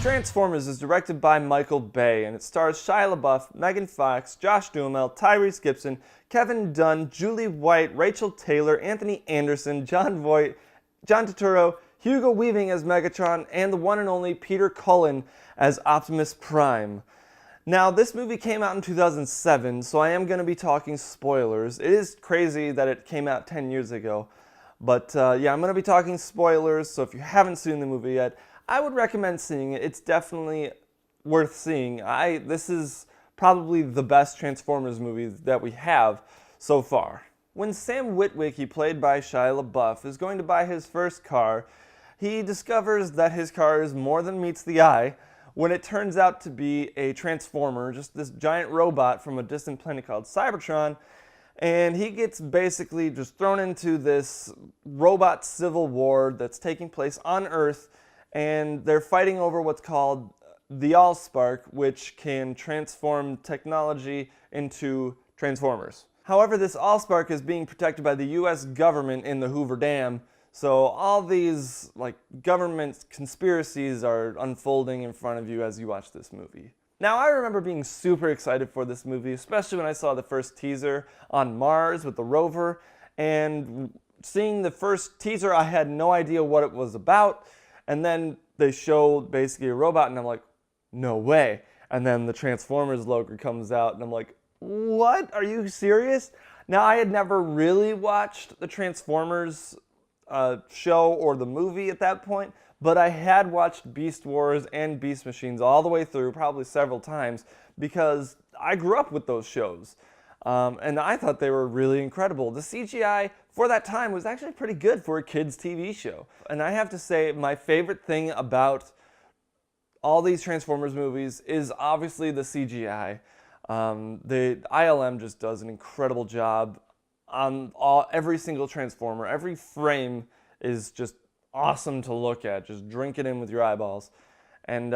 Transformers is directed by Michael Bay, and it stars Shia LaBeouf, Megan Fox, Josh Duhamel, Tyrese Gibson, Kevin Dunn, Julie White, Rachael Taylor, Anthony Anderson, John Voight, John Turtorro, Hugo Weaving as Megatron, and the one and only Peter Cullen as Optimus Prime. Now, this movie came out in 2007, so I am going to be talking spoilers. It is crazy that it came out 10 years ago, but yeah, I'm going to be talking spoilers, so if you haven't seen the movie yet, I would recommend seeing it. It's definitely worth seeing. This is probably the best Transformers movie that we have so far. When Sam Witwicky, played by Shia LaBeouf, is going to buy his first car, he discovers that his car is more than meets the eye when it turns out to be a Transformer, just this giant robot from a distant planet called Cybertron, and he gets basically just thrown into this robot civil war that's taking place on Earth, and they're fighting over what's called the Allspark, which can transform technology into Transformers. However, this Allspark is being protected by the US government in the Hoover Dam, so all these government conspiracies are unfolding in front of you as you watch this movie. Now, I remember being super excited for this movie, especially when I saw the first teaser on Mars with the rover, and seeing the first teaser, I had no idea what it was about, and then they showed basically a robot, and I'm like, no way. And then the Transformers logo comes out, and I'm like, what? Are you serious? Now, I had never really watched the Transformers show or the movie at that point, but I had watched Beast Wars and Beast Machines all the way through, probably several times, because I grew up with those shows. And I thought they were really incredible. The CGI for that time was actually pretty good for a kid's TV show. And I have to say, my favorite thing about all these Transformers movies is obviously the CGI. The ILM just does an incredible job on every single Transformer. Every frame is just awesome to look at. Just drink it in with your eyeballs. And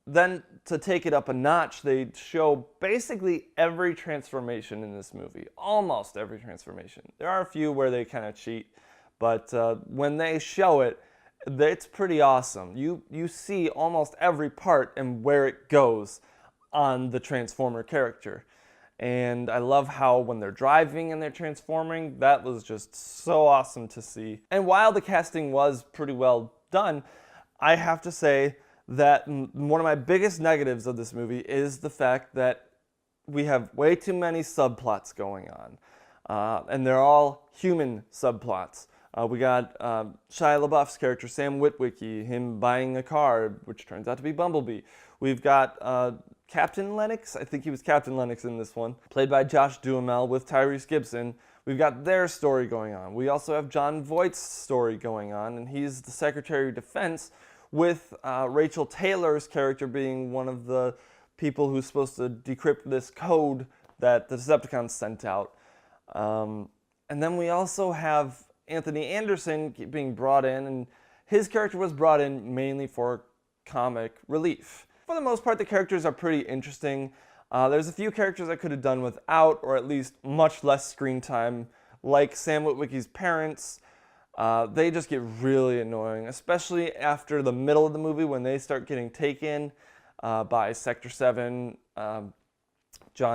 then to take it up a notch, they show basically every transformation in this movie. Almost every transformation. There are a few where they kind of cheat, but when they show it, it's pretty awesome. You see almost every part and where it goes on the Transformer character. And I love how when they're driving and they're transforming, that was just so awesome to see. And while the casting was pretty well done, I have to say that one of my biggest negatives of this movie is the fact that we have way too many subplots going on. And they're all human subplots. We got Shia LaBeouf's character, Sam Witwicky, him buying a car, which turns out to be Bumblebee. We've got Captain Lennox, I think he was Captain Lennox in this one, played by Josh Duhamel with Tyrese Gibson. We've got their story going on. We also have John Voight's story going on, and he's the Secretary of Defense, with Rachael Taylor's character being one of the people who's supposed to decrypt this code that the Decepticons sent out. And then we also have Anthony Anderson being brought in, and his character was brought in mainly for comic relief. For the most part, the characters are pretty interesting. There's a few characters I could have done without, or at least much less screen time, like Sam Witwicky's parents. They just get really annoying, especially after the middle of the movie when they start getting taken by Sector 7, John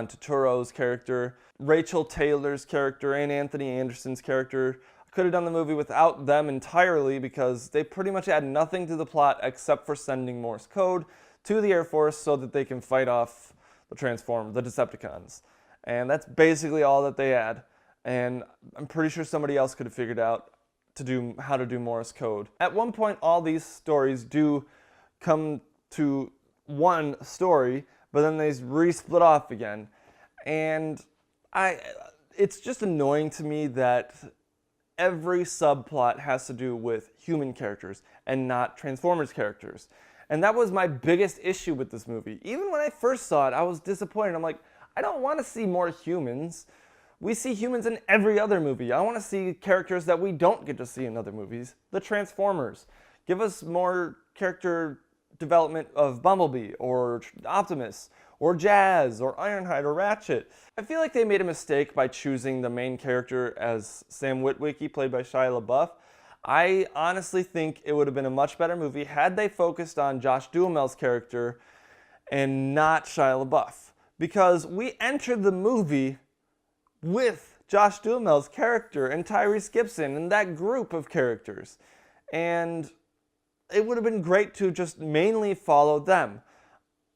Turturro's character, Rachael Taylor's character, and Anthony Anderson's character. I could have done the movie without them entirely because they pretty much add nothing to the plot except for sending Morse code to the Air Force so that they can fight off the Decepticons. And that's basically all that they add. And I'm pretty sure somebody else could have figured out how to do Morse code. At one point, all these stories do come to one story, but then they re-split off again. And it's just annoying to me that every subplot has to do with human characters and not Transformers characters. And that was my biggest issue with this movie. Even when I first saw it, I was disappointed. I'm like, I don't want to see more humans. We see humans in every other movie. I want to see characters that we don't get to see in other movies. The Transformers. Give us more character development of Bumblebee or Optimus or Jazz, or Ironhide, or Ratchet. I feel like they made a mistake by choosing the main character as Sam Witwicky, played by Shia LaBeouf. I honestly think it would have been a much better movie had they focused on Josh Duhamel's character and not Shia LaBeouf. Because we entered the movie with Josh Duhamel's character and Tyrese Gibson and that group of characters. And it would have been great to just mainly follow them.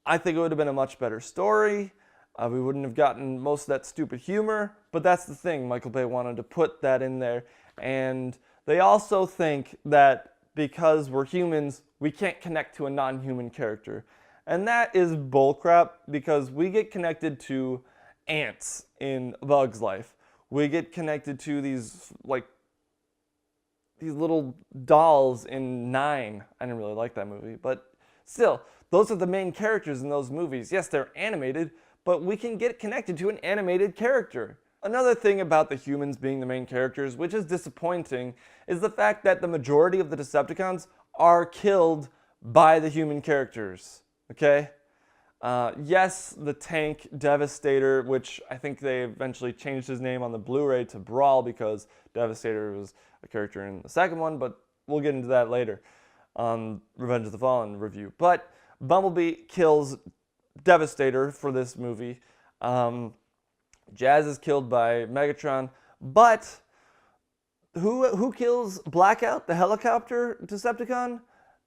I think it would have been a much better story. We wouldn't have gotten most of that stupid humor, but that's the thing. Michael Bay wanted to put that in there. And they also think that because we're humans, we can't connect to a non-human character. And that is bullcrap, because we get connected to ants in Bug's Life. We get connected to these little dolls in Nine. I didn't really like that movie, but still, those are the main characters in those movies. Yes, they're animated, but we can get connected to an animated character. Another thing about the humans being the main characters, which is disappointing, is the fact that the majority of the Decepticons are killed by the human characters. Okay? Yes, the tank Devastator, which I think they eventually changed his name on the Blu-ray to Brawl because Devastator was a character in the second one, but we'll get into that later on Revenge of the Fallen review. But Bumblebee kills Devastator for this movie. Jazz is killed by Megatron, but who kills Blackout, the helicopter Decepticon?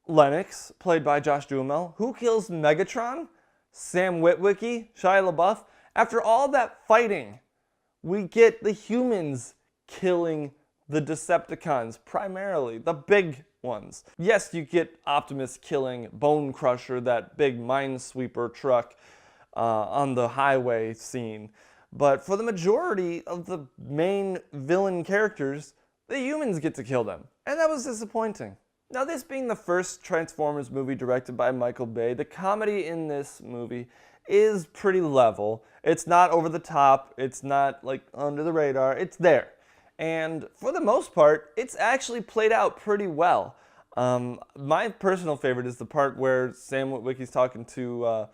Lennox, played by Josh Duhamel. Who kills Megatron? Sam Witwicky, Shia LaBeouf. After all that fighting, we get the humans killing the Decepticons, primarily, the big ones. Yes, you get Optimus killing Bone Crusher, that big minesweeper truck on the highway scene. But for the majority of the main villain characters, the humans get to kill them. And that was disappointing. Now, this being the first Transformers movie directed by Michael Bay, the comedy in this movie is pretty level. It's not over the top. It's not like under the radar. It's there. And for the most part, it's actually played out pretty well. My personal favorite is the part where Sam Witwicky's talking to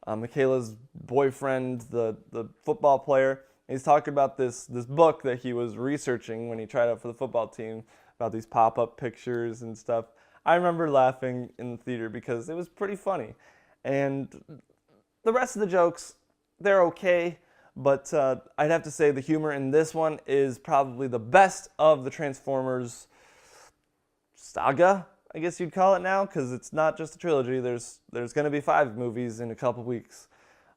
Michaela's boyfriend, the football player. He's talking about this book that he was researching when he tried out for the football team, about these pop-up pictures and stuff. I remember laughing in the theater because it was pretty funny. And the rest of the jokes, they're okay, but I'd have to say the humor in this one is probably the best of the Transformers saga, I guess you'd call it now, because it's not just a trilogy. There's going to be 5 movies in a couple weeks,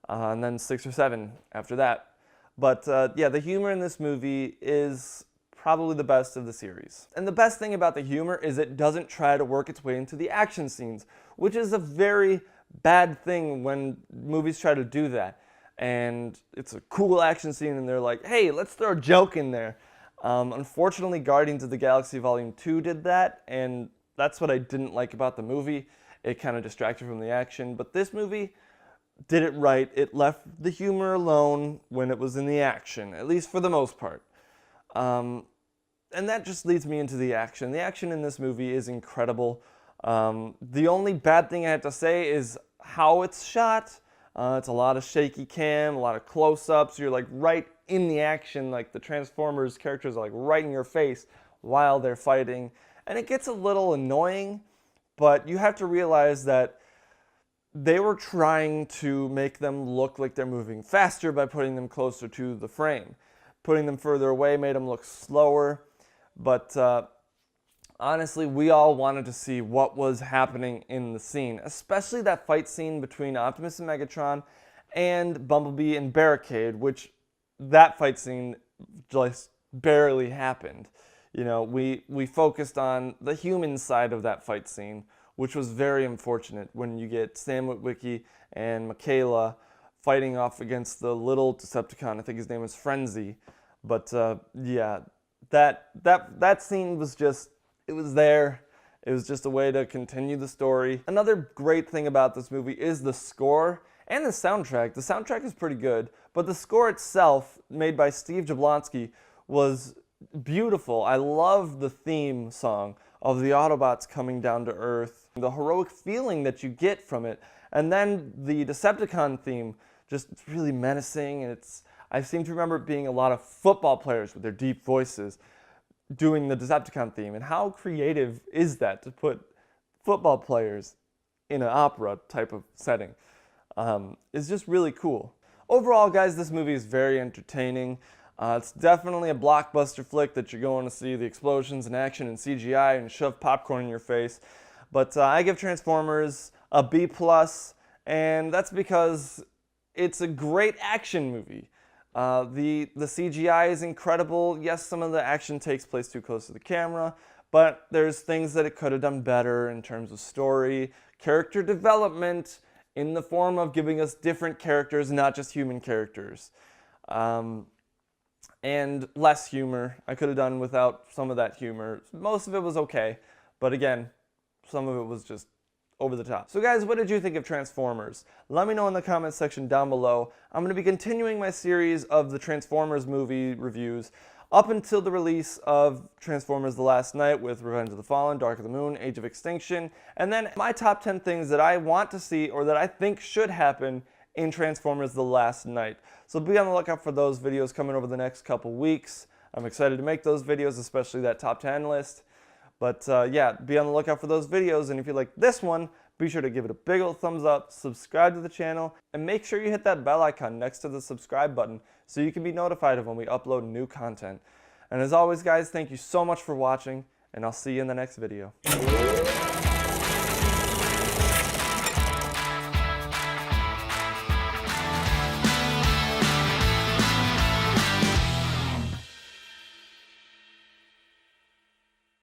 and then 6 or 7 after that. But yeah, the humor in this movie is probably the best of the series. And the best thing about the humor is it doesn't try to work its way into the action scenes, which is a very bad thing when movies try to do that. And it's a cool action scene and they're like, hey, let's throw a joke in there. Unfortunately, Guardians of the Galaxy Volume 2 did that, and that's what I didn't like about the movie. It kind of distracted from the action, but this movie did it right. It left the humor alone when it was in the action, at least for the most part. And that just leads me into the action. The action in this movie is incredible. The only bad thing I have to say is how it's shot. It's a lot of shaky cam, a lot of close-ups. You're like right in the action, like the Transformers characters are like right in your face while they're fighting. And it gets a little annoying, but you have to realize that they were trying to make them look like they're moving faster by putting them closer to the frame. Putting them further away made them look slower, but honestly, we all wanted to see what was happening in the scene, especially that fight scene between Optimus and Megatron and Bumblebee and Barricade, which that fight scene just barely happened. You know, we focused on the human side of that fight scene, which was very unfortunate when you get Sam Witwicky and Michaela fighting off against the little Decepticon. I think his name was Frenzy. But yeah, that scene was just, it was there. It was just a way to continue the story. Another great thing about this movie is the score and the soundtrack. The soundtrack is pretty good, but the score itself, made by Steve Jablonsky, was beautiful. I love the theme song of the Autobots coming down to Earth, the heroic feeling that you get from it And then the Decepticon theme, just really menacing, and I seem to remember it being a lot of football players with their deep voices doing the Decepticon theme. And how creative is that to put football players in an opera type of setting? It's just really cool. Overall, guys, this movie is very entertaining. It's definitely a blockbuster flick that you're going to see the explosions and action and CGI and shove popcorn in your face. But I give Transformers a B+, and that's because it's a great action movie. The CGI is incredible. Yes, some of the action takes place too close to the camera, but there's things that it could have done better in terms of story, character development, in the form of giving us different characters, not just human characters. And less humor. I could have done without some of that humor. Most of it was okay, but again, some of it was just over the top. So guys, what did you think of Transformers? Let me know in the comments section down below. I'm going to be continuing my series of the Transformers movie reviews up until the release of Transformers The Last Knight with Revenge of the Fallen, Dark of the Moon, Age of Extinction, and then my top 10 things that I want to see or that I think should happen in Transformers The Last Knight. So be on the lookout for those videos coming over the next couple weeks. I'm excited to make those videos, especially that top 10 list. But yeah, be on the lookout for those videos, and if you like this one, be sure to give it a big old thumbs up, subscribe to the channel, and make sure you hit that bell icon next to the subscribe button so you can be notified of when we upload new content. And as always, guys, thank you so much for watching, and I'll see you in the next video.